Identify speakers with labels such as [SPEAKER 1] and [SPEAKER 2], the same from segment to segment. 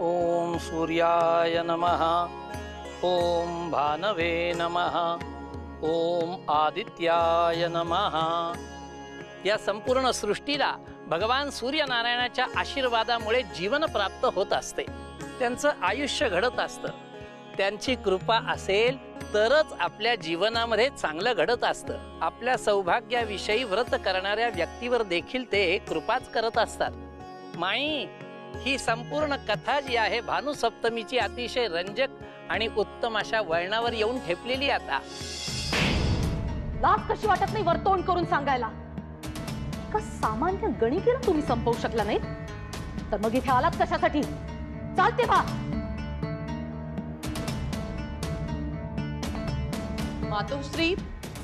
[SPEAKER 1] ओम सूर्याय नमः, ओम भानवे नमः, ओम आदित्याय नमः। या संपूर्ण सृष्टीला भगवान सूर्यनारायणाच्या आशीर्वादामुळे जीवन प्राप्त होत असते, त्यांचं आयुष्य घडत असतं। त्यांची कृपा असेल तरच आपल्या जीवनामध्ये चांगलं घडत असतं। आपल्या सौभाग्याविषयी व्रत करणाऱ्या व्यक्तीवर देखील ते कृपाच करत असतात। माई, ही संपूर्ण कथा जी आहे भानुसप्तमीची अतिशय रंजक आणि उत्तम अशा वळणावर येऊन ठेपलेली आता।
[SPEAKER 2] लाज कशी वाटत नाही वर्तवण करून सांगायला? का सामान्य गणिकेला तुम्ही संपवू शकला नाही? तर मग इथे आलात कशासाठी? चालते बा।
[SPEAKER 3] मातोश्री,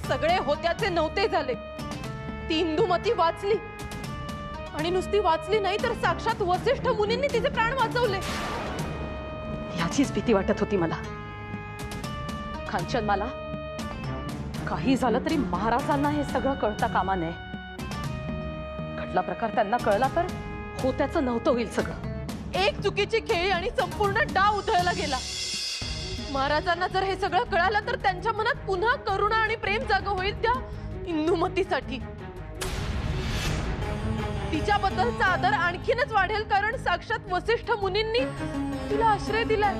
[SPEAKER 3] सगळे होत्याचे नव्हते झाले। ती इंदुमती वाचली, आणि नुसती वाचली नाही तर साक्षात वसिष्ठ मुनींनी तिचे प्राण वाचवले।
[SPEAKER 2] याचीच भीती वाटत होती मला। कांचन, मला काही झालं तरी महाराजांना हे सगळं कळता कामा नये। घडला प्रकार त्यांना कळला तर होत्याचं नव्हतं होईल सगळं।
[SPEAKER 3] एक चुकीची खेळी आणि संपूर्ण डाव उधळला गेला। महाराजांना जर हे सगळं कळालं तर त्यांच्या मनात पुन्हा करुणा आणि प्रेम जाग होईल त्या इंदुमतीसाठी। तिच्याबद्दलचा आदर आणखीनच वाढेल, कारण साक्षात वसिष्ठ मुनींनी तिला आश्रय दिलाय।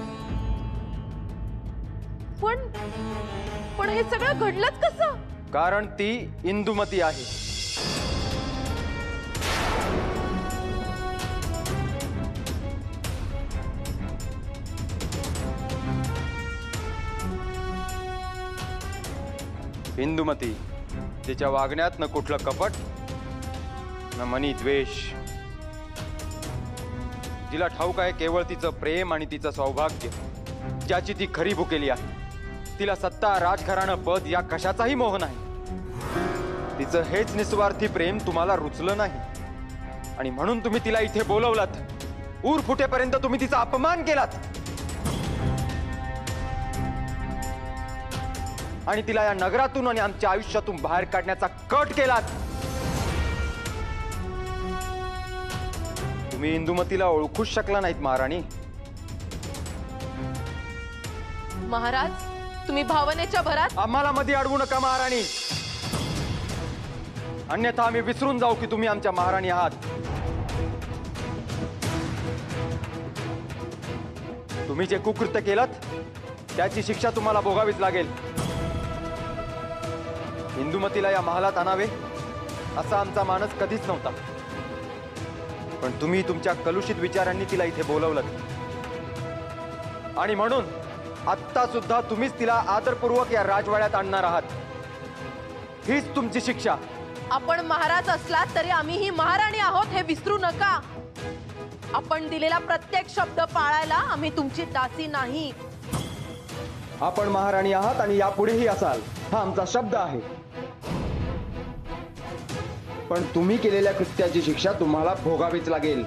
[SPEAKER 3] पण हे सगळं घडलंच कसं?
[SPEAKER 4] कारण ती इंदुमती आहे। इंदुमती, तिच्या वागण्यात न कुठलं कपट न मनी द्वेष। तिला ठाऊक आहे केवळ तिचं प्रेम आणि तिचं सौभाग्य, ज्याची ती खरी भुकेली आहे। तिला सत्ता, राजघराणं, पद या कशाचाही मोह नाही। तिचं हेच निस्वार्थी प्रेम तुम्हाला रुचलं नाही, आणि म्हणून तुम्ही तिला इथे बोलवलात। ऊर फुटेपर्यंत तुम्ही तिचा अपमान केलात, आणि तिला या नगरातून आणि आमच्या आयुष्यातून बाहेर काढण्याचा कट केलात। तुम्ही इंदुमतीला ओळखूच शकला नाहीत महाराणी।
[SPEAKER 3] महाराज, तुम्ही भावनेच्या भरात
[SPEAKER 4] आम्हाला मध्ये अडवू नका महाराणी, अन्यथा आम्ही विसरून जाऊ की तुम्ही आमच्या महाराणी आहात। तुम्ही जे कुकृत्य केलत त्याची शिक्षा तुम्हाला भोगावीच लागेल। इंदुमतीला या महालात आणावे असा आमचा मानस कधीच नव्हता, पण तुम्ही तुमच्या कलुषित विचारांनी तिला इथे बोलवलं, आणि म्हणून आत्ता सुद्धा तुम्हीच तिला आदरपूर्वक या राजवाड्यात आणणार आहात। हीच तुमची शिक्षा।
[SPEAKER 3] आपण महाराज असलात तरी आम्हीही महाराणी आहोत हे विसरू नका। आपण दिलेला प्रत्येक शब्द पाळायला आम्ही तुमची दासी नाही।
[SPEAKER 4] आपण महाराणी आहात आणि यापुढेही असाल, हा आमचा शब्द आहे। पण तुम्ही केलेल्या कृत्याची शिक्षा तुम्हाला भोगावीच लागेल।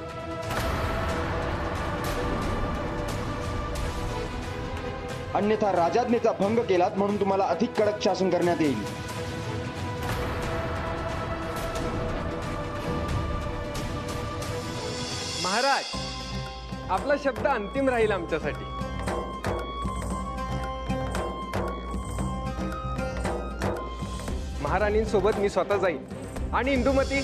[SPEAKER 4] अन्यथा राजाज्ञेचा भंग केलात म्हणून तुम्हाला अधिक कडक शासन करण्यात येईल।
[SPEAKER 5] महाराज, आपला शब्द अंतिम राहील आमच्यासाठी। महाराणींसोबत मी स्वतः जाईन, आणि इंदुमती,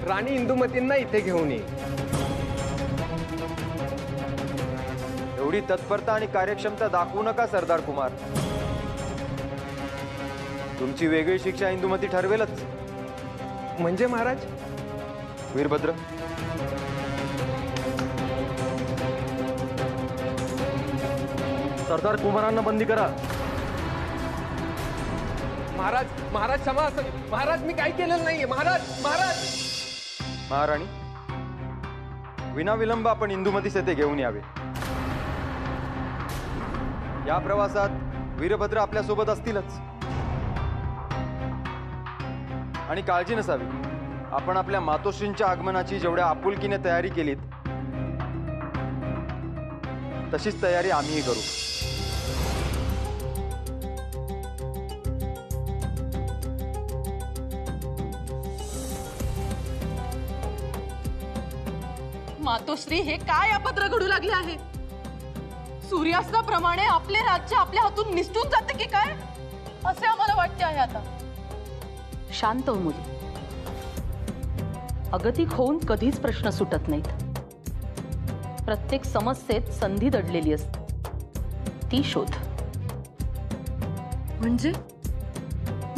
[SPEAKER 5] राणी इंदुमतींना इथे घेऊन ये।
[SPEAKER 4] एवढी तत्परता आणि कार्यक्षमता दाखवू नका सरदार कुमार। तुमची वेगळी शिक्षा इंदुमती ठरवेलच।
[SPEAKER 5] म्हणजे महाराज?
[SPEAKER 4] वीरभद्र, सरदार कुमारांना बंदी करा।
[SPEAKER 5] महाराज, महाराज क्षमा असेल। महाराज, मी काही केलेलं नाहीये। महाराज, महाराज।
[SPEAKER 4] महाराणी, विनाविलंब आपण इंदुमतीस येथे घेऊन यावे। या प्रवासात वीरभद्र आपल्या सोबत असतीलच, आणि काळजी नसावी। आपण आपल्या मातोश्रींच्या आगमनाची जेवढ्या आपुलकीने तयारी केलीत तशीच तयारी आम्हीही करू।
[SPEAKER 3] मातोश्री, हे काय अपद्र घडू लागले आहे? सूर्यास्ताप्रमाणे आपले राज्य आपल्या हातून निसटून जाते की काय, असे आम्हाला वाटते आहे आता.
[SPEAKER 2] शांत हो मुली. अगतिक होऊन कधीच प्रश्न सुटत नाहीत. प्रत्येक समस्येत संधी दडलेली असते, ती शोध.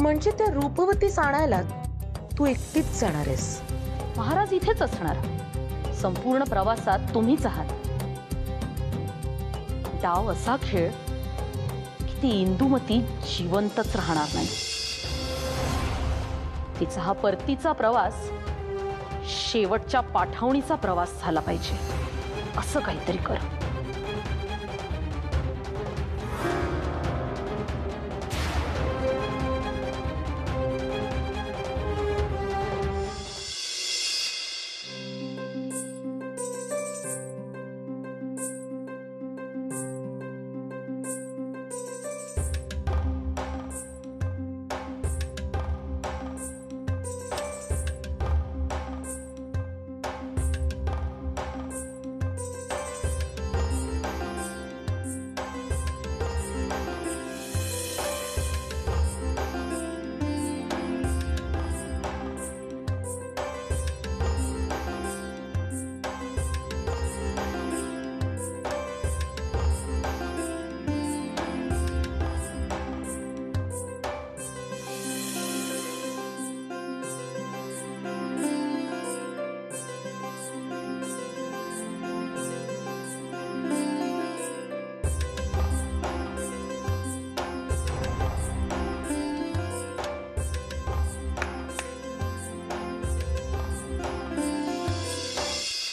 [SPEAKER 6] म्हणजे त्या रूपवतीस आणायला तू एकटीच जाणार आहेस?
[SPEAKER 2] महाराज इथेच असणार. संपूर्ण प्रवासात तुम्हीच आहात. डाव असा खेळ की ती इंदुमती जिवंतच राहणार नाही. तिचा हा परतीचा प्रवास शेवटच्या पाठवणीचा प्रवास झाला पाहिजे. असं काहीतरी कर.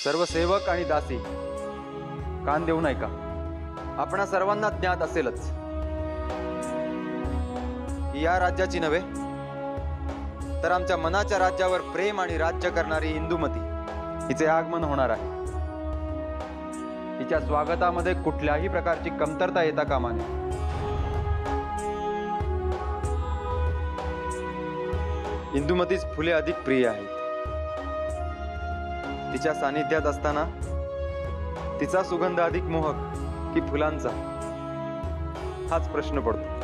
[SPEAKER 4] सर्व सेवक आणि दासी, कान देऊ नये का? आपणा सर्वांना ज्ञात असेलच की या राज्याची नव्हे तर आमच्या मनाच्या राज्यावर प्रेम आणि राज्य करणारी इंदुमती हिचे आगमन होणार आहे. तिच्या स्वागतामध्ये कुठल्याही प्रकारची कमतरता येता कामा नये. इंदुमतीच फुले अधिक प्रिय आहेत. तिच्या सानिध्यात असताना तिचा सुगंध अधिक मोहक की फुलांचा, हाच प्रश्न पडतो.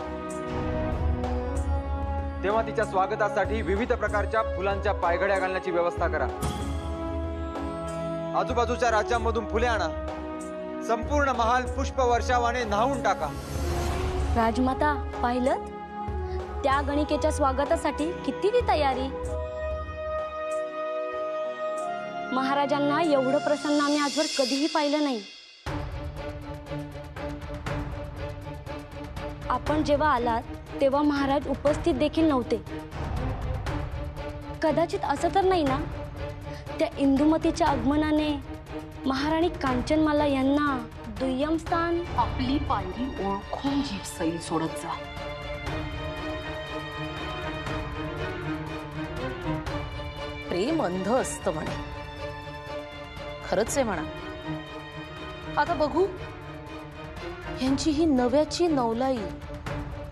[SPEAKER 4] तेव्हा तिच्या स्वागतासाठी विविध प्रकारच्या फुलांच्या पायघड्या घालण्याची व्यवस्था करा. आजूबाजूच्या राज्यांमधून फुले आणा. संपूर्ण महाल पुष्प वर्षावाने न्हावून टाका.
[SPEAKER 7] राजमाता, पाहिलं त्या गणिकेच्या स्वागतासाठी किती तयारी. महाराजांना एवढं प्रसन्न आम्ही आजवर कधीही पाहिलं नाही. आपण जेव्हा आलात तेव्हा महाराज उपस्थित देखील नव्हते. कदाचित असं तर नाही ना, त्या इंदुमतीच्या आगमनाने महाराणी कांचनमाला यांना दुय्यम स्थान.
[SPEAKER 2] आपली पायरी ओळखून जीभ सैल सोडत जा.
[SPEAKER 6] प्रेम अंध असतं म्हणे. खरंच आहे म्हणा. आता बघू यांची ही नव्याची नवलाई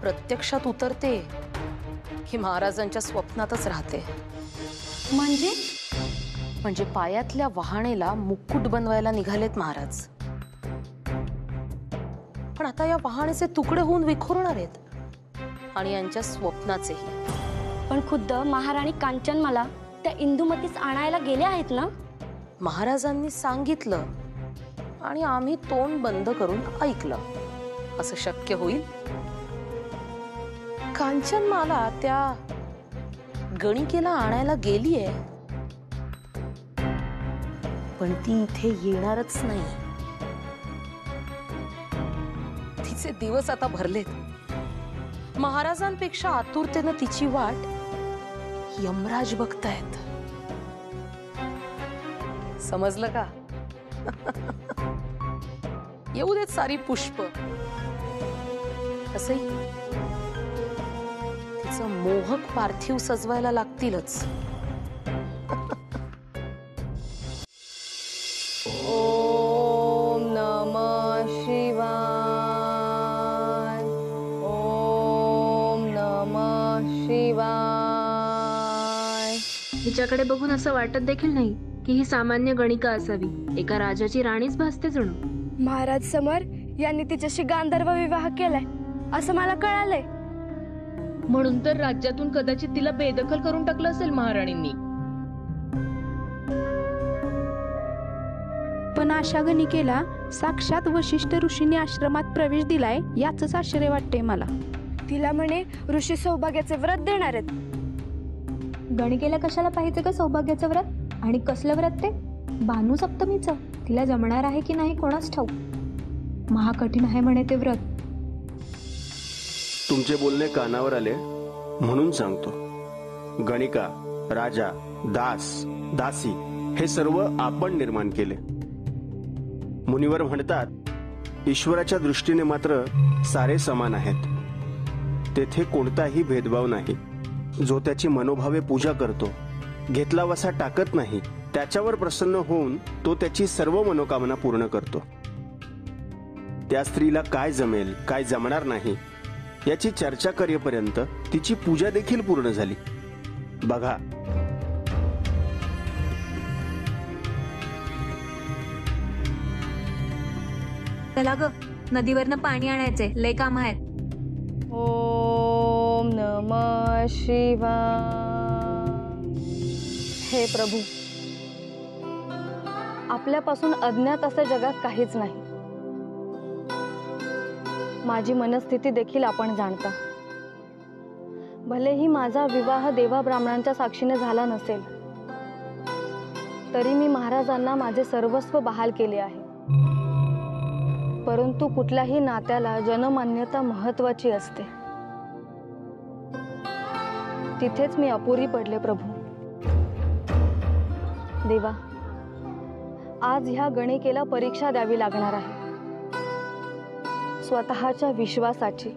[SPEAKER 6] प्रत्यक्षात उतरते की महाराजांच्या स्वप्नातच राहते. म्हणजे पायातल्या वहाणेला मुकुट बनवायला निघालेत महाराज. पण आता या वहाणेचे तुकडे होऊन विखुरणार आहेत आणि यांच्या स्वप्नाचेही.
[SPEAKER 7] पण खुद्द महाराणी कांचनमाला त्या इंदुमतीस आणायला गेल्या आहेत ना.
[SPEAKER 6] महाराजांनी सांगितलं आणि आम्ही तोंड बंद करून ऐकलं. असं शक्य होईल? कांचनमाला त्या गणिकेला आणायला गेलीये, पण ती इथे येणारच नाही. तिचे दिवस आता भरलेत. महाराजांपेक्षा आतुरतेनं तिची वाट यमराज बघतायत. समजलं का? येऊ देत सारी पुष्प. तसंही तिचं मोहक पार्थिव सजवायला लागतीलच. ओम नमः शिवाय. ओम नमः शिवाय.
[SPEAKER 8] हिच्याकडे बघून असं वाटत देखील नाही की ही सामान्य गणिका असावी, एका राजाची राणीच भासते जणू.
[SPEAKER 7] महाराज समर यांनी तिच्याशी गांधर्व विवाह केलाय असं मला कळालंय.
[SPEAKER 8] म्हणून तर राज्यातून कदाचित तिला बेदखल करून टाकलं असेल महाराणींनी.
[SPEAKER 9] पण अशा गणिकेला साक्षात वशिष्ठ ऋषींनी आश्रमात प्रवेश दिलाय याच आश्चर्य वाटते मला.
[SPEAKER 7] तिला म्हणे ऋषी सौभाग्याचे व्रत देणार आहेत.
[SPEAKER 10] गणिकेला कशाला पाहिजे का सौभाग्याचं व्रत? आणि कसलं व्रत ते? भानू सप्तमीचं. तिला जमणार आहे की नाही कोणाच ठाऊक. महाकठीण आहे म्हणे ते व्रत.
[SPEAKER 11] तुमचे बोलणे कानावर आले म्हणून सांगतो. गणिका, राजा, दास, दासी हे सर्व आपण निर्माण केले. मुनिवर म्हणतात ईश्वराच्या दृष्टीने मात्र सारे समान आहेत. तेथे कोणताही भेदभाव नाही. जो त्याची मनोभावे पूजा करतो, घेतला वसा टाकत नाही, त्याच्यावर प्रसन्न होऊन तो त्याची सर्व मनोकामना पूर्ण करतो. त्या स्त्रीला काय जमेल काय जमणार नाही याची चर्चा करेपर्यंत तिची पूजा देखील पूर्ण झाली. बघा,
[SPEAKER 10] चला ग, नदीवरनं पाणी आणायचंय, लय काम आहेत.
[SPEAKER 7] ओम नमः शिवाय. हे प्रभू, आपल्यापासून अज्ञात असं जगात काहीच नाही. माझी मनस्थिती देखील आपण जाणता. भलेही माझा विवाह देवा ब्राह्मणांच्या साक्षीने झाला नसेल, तरी मी महाराजांना माझे सर्वस्व बहाल केले आहे. परंतु कुठल्याही नात्याला जनमान्यता महत्वाची असते. तिथेच मी अपुरी पडले प्रभू. देवा, आज ह्या गणिकेला परीक्षा द्यावी लागणार आहे. स्वतःच्या विश्वासाची,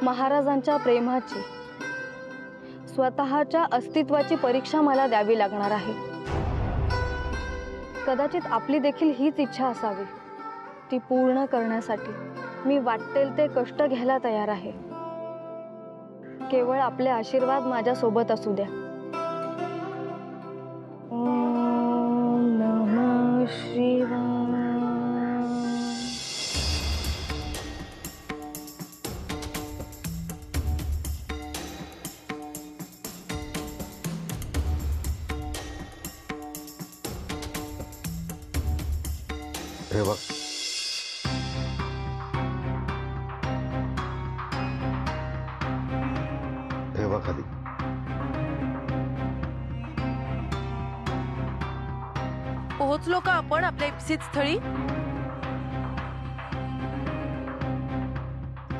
[SPEAKER 7] महाराजांच्या प्रेमाची, स्वतःच्या अस्तित्वाची परीक्षा मला द्यावी लागणार आहे. कदाचित आपली देखील हीच इच्छा असावी. ती पूर्ण करण्यासाठी मी वाटेल ते कष्ट घ्यायला तयार आहे. केवळ आपले आशीर्वाद माझ्या सोबत असू द्या. ओम नमः शिवाय.
[SPEAKER 12] हे बघ, खाली
[SPEAKER 3] पोहोचलो का आपण आपल्या इप्सित स्थळी?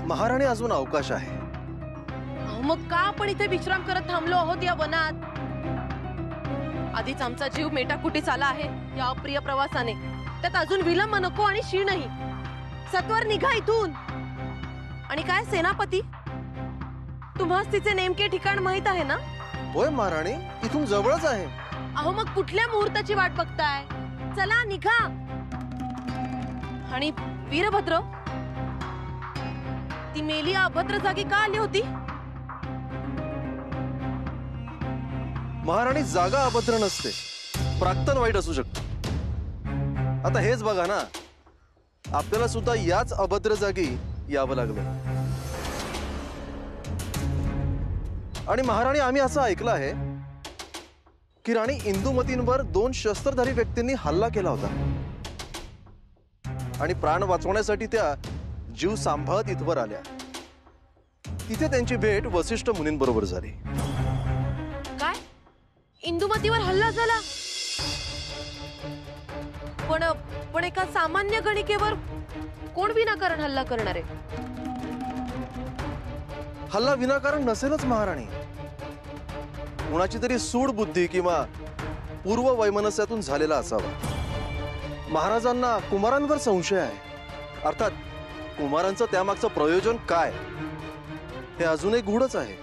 [SPEAKER 12] महाराणी, अजून अवकाश आहे.
[SPEAKER 3] मग का आपण इथे विश्राम करत थांबलो आहोत या वनात? आधीच आमचा जीव मेटाकुटीस आला आहे या अप्रिय प्रवासाने. त्यात अजून विलंब नको आणि शीणही. सत्वर निघा इथून. आणि काय सेनापती, तुम्हास तिचे नेमके ठिकाण माहित आहे ना?
[SPEAKER 12] होय महाराणी, इथून जवळच आहे.
[SPEAKER 3] अहो, मग कुठल्या मुहूर्ताची वाट बघताय? चला निघा. आणि वीरभद्र, ती मेली अभद्र जागी का आली होती?
[SPEAKER 12] महाराणी, जागा अभद्र नसते, प्राक्तन वाईट असू शकते. आता हेच बघा ना, आपल्याला सुद्धा याच अभद्र जागी यावं लागलं. आणि महाराणी, आम्ही असं ऐकलं आहे की राणी इंदुमतींवर 2 शस्त्रधारी व्यक्तींनी हल्ला केला होता आणि प्राण वाचवण्यासाठी त्या जीव सांभाळत इथवर आल्या. तिथे त्यांची भेट वसिष्ठ मुनींबरोबर झाली.
[SPEAKER 3] काय? इंदुमतीवर हल्ला झाला? पण एका सामान्य गणिकेवर कोण विनाकारण हल्ला करणार आहे?
[SPEAKER 12] हल्ला विनाकारण नसेलच महाराणी. कुणाची तरी सूड बुद्धी किंवा पूर्व वैमनस्यातून झालेला असावा. महाराजांना कुमारांवर संशय आहे. अर्थात कुमारांचं त्यामागचं प्रयोजन काय हे अजूनही गूढच आहे.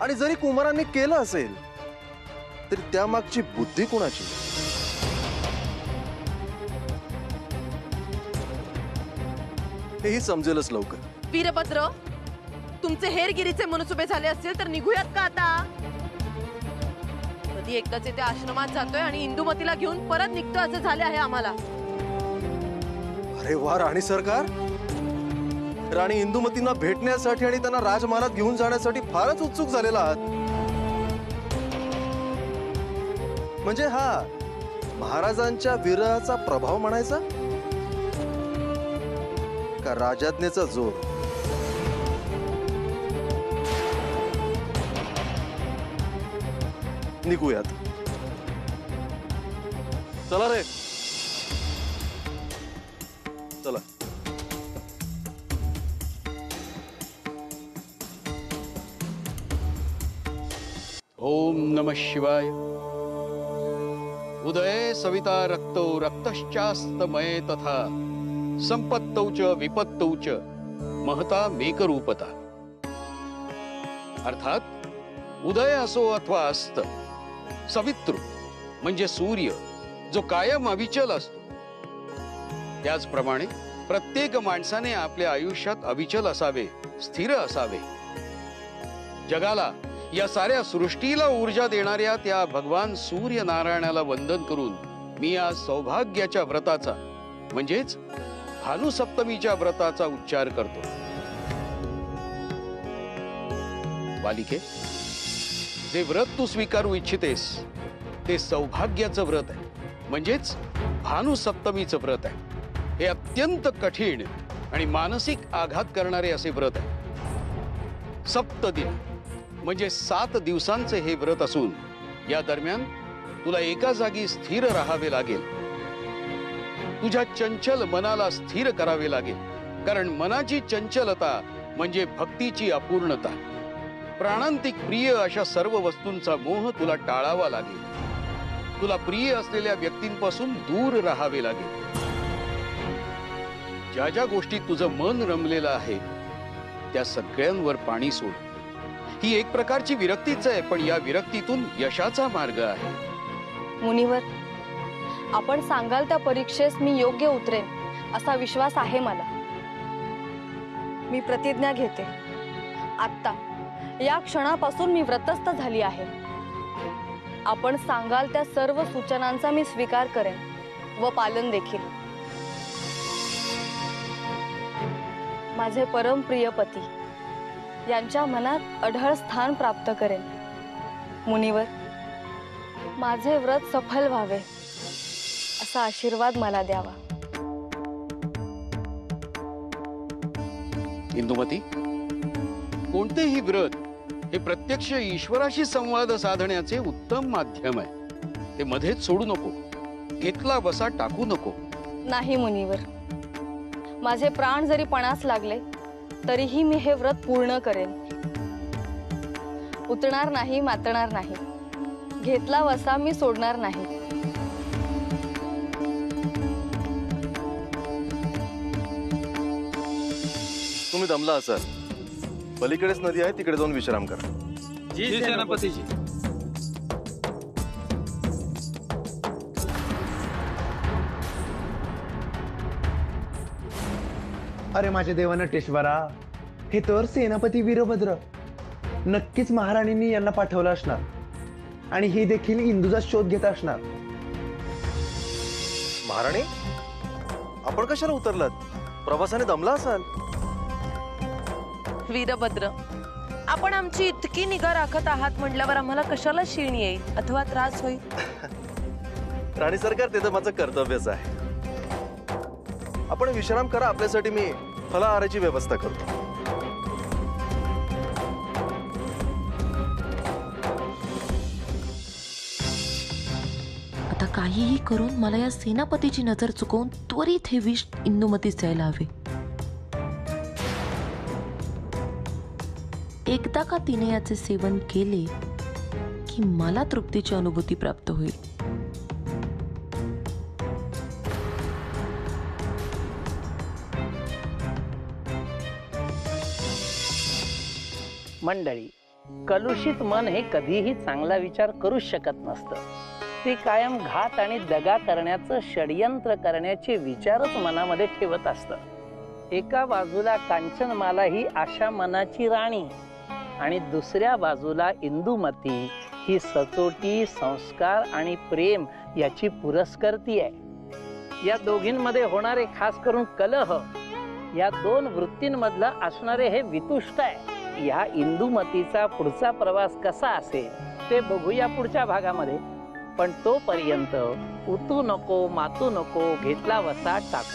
[SPEAKER 12] आणि जरी कुमारांनी केलं असेल तरी त्यामागची बुद्धी कुणाची? हेही समजेलच लवकर.
[SPEAKER 3] वीरभद्र, तुमचे हेरगिरीचे मनसुबे झाले असतील तर निघूयात का आता? आधी एकटाच येथे आश्रमात जातोय आणि इंदुमतीला घेऊन परत निघतो असं झाले आहे आम्हाला.
[SPEAKER 12] अरे वा राणी सरकार, राणी इंदुमतींना भेटण्यासाठी आणि त्यांना राजमहालात घेऊन जाण्यासाठी फारच उत्सुक झालेला आहात. म्हणजे हा महाराजांच्या विरहाचा प्रभाव म्हणायचा का राजाज्ञेचा जोर? निघूयात. चला रे, चला.
[SPEAKER 13] ओम नमः शिवाय. उदये सविता रक्तो रक्तश्चास्तमये तथा संपत्तौ च विपत्तौ च महता मेकरूपता. अर्थात उदय असो अथवा अस्त, सवितृ म्हणजे सूर्य जो कायम अविचल असतो, त्याचप्रमाणे प्रत्येक माणसाने आपल्या आयुष्यात अविचल असावे, स्थिर असावे. जगाला, या साऱ्या सृष्टीला ऊर्जा देणाऱ्या त्या भगवान सूर्य नारायणाला वंदन करून मी आज सौभाग्याच्या व्रताचा म्हणजेच भानुसप्तमीच्या व्रताचा उच्चार करतो. बालिके, जे व्रत तू स्वीकारू इच्छितेस ते सौभाग्याचं व्रत आहे, म्हणजेच भानुसप्तमीचं व्रत आहे. हे अत्यंत कठीण आणि मानसिक आघात करणारे असे व्रत आहे. सप्तदिन म्हणजे 7 दिवसांचे हे व्रत असून या दरम्यान तुला एका जागी स्थिर राहावे लागेल. तुझ्या चंचल मनाला स्थिर करावे लागेल, कारण मनाची चंचलता म्हणजे भक्तीची अपूर्णता. प्राणांतिक प्रिय अशा सर्व वस्तूंचा मोह तुला टाळावा लागेल. तुला प्रिय असलेल्या व्यक्तींपासून दूर राहावे लागेल. ज्या ज्या गोष्टीत तुझं मन रमलेलं आहे त्या सगळ्यांवर पाणी सोड. ही एक प्रकारची विरक्तीच आहे, पण या विरक्तीतून यशाचा मार्ग आहे.
[SPEAKER 7] मुनिवर, आपण सांगाल त्या परीक्षेस मी योग्य उतरेन असा विश्वास आहे मला. मी प्रतिज्ञा घेते. आत्ता या क्षणापासून मी व्रतस्थ झाली आहे. आपण सांगाल त्या सर्व सूचनांचा मी स्वीकार करेन व पालन देखील. माझे परम प्रिय पती यांच्या मनात अढळ स्थान प्राप्त करेन. मुनिवर, माझे व्रत सफल व्हावे असा आशीर्वाद मला द्यावा.
[SPEAKER 13] इंदुमती, कोणतेही व्रत हे प्रत्यक्ष ईश्वराशी संवाद साधण्याचे उत्तम माध्यम आहे. ते मध्येच सोडू नको. घेतला वसा टाकू नको.
[SPEAKER 7] नाही मुनिवर, माझे प्राण जरी पणास लागले तरीही मी हे व्रत पूर्ण करेन. उतरणार नाही, मातणार नाही. घेतला वसा मी सोडणार नाही.
[SPEAKER 12] तुम्ही दमला असाल, पलीकडेच नदी आहे, तिकडे जाऊन विश्राम करा.
[SPEAKER 4] जी सेनापतीजी.
[SPEAKER 14] अरे माझ्या देवनटेश्वरा, हे तर सेनापती वीरभद्र. नक्कीच महाराणींनी यांना पाठवलं असणार आणि हे देखील इंदूचा शोध घेत असणार.
[SPEAKER 12] महाराणी, आपण कशाला उतरलात? प्रवासाने दमला असाल.
[SPEAKER 3] वीरभद्र, आपण आमची इतकी निगा राखत आहात म्हटल्यावर आम्हाला कशाला शीण येईल अथवा त्रास होईल?
[SPEAKER 12] राणी सरकार, ते तर माझं कर्तव्यच आहे. आपण विश्राम करा. आपल्यासाठी मी फलाहाराची व्यवस्था करतो.
[SPEAKER 6] आता काहीही करून मला या सेनापतीची नजर चुकवून त्वरित हे विष इंदुमतीस द्यायला हवे. एकदा का तिने याचे सेवन केले की मला तृप्तीची अनुभूती प्राप्त होईल.
[SPEAKER 1] मंडळी, कलुषित मन हे कधीही चांगला विचार करूच शकत नसतं. ते कायम घात आणि दगा करण्याचं षड्यंत्र करण्याचे विचारच मनामध्ये ठेवत असतं. एका बाजूला कांचनमाला ही आशा मनाची राणी आणि दुसऱ्या बाजूला इंदुमती ही सचोटी, संस्कार आणि प्रेम याची पुरस्कर्ती आहे. या दोघींमध्ये होणारे खास करून कलह, या दोन वृत्तींमधलं असणारे हे वितुष्ट आहे. या इंदुमतीचा पुढचा प्रवास कसा असेल ते बघूया पुढच्या भागामध्ये. पण तोपर्यंत उतू नको, मातू नको, घेतला वसा टाकू